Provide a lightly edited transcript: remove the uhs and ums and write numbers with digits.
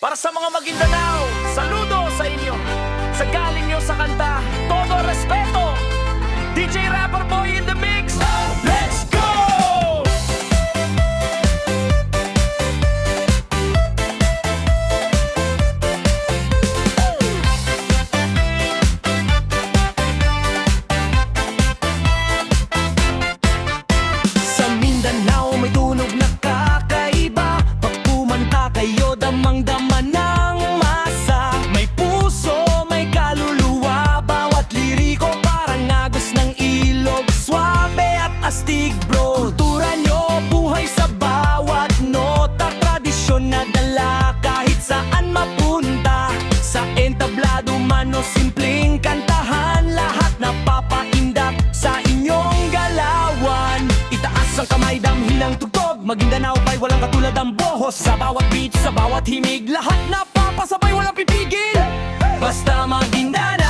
Para sa mga Maguindanao, saludo sa inyo. Sa galing nyo sa kanta, todo respeto. DJ Rapper Boy in the mix. Let's go! Sa Mindanao may tunog na kakaiba. Pag pumanta kayo, damang-dama ng masa. May puso, may kaluluwa. Bawat liriko parang agos ng ilog. Swabe at astig bro. Kultura nyo, buhay sa bawat nota. Tradisyon na dala kahit saan mapunta. Sa entablado man o simpleng kantahan, lahat napapaindak sa inyong galawan. Itaas ang kamay, damhin ang tugtog. Maguindanao pa'y walang katulad ang bohos. Sa bawat beat, sa bawat himig, lahat napapasabay, walang pipigil. Basta Maguindanao.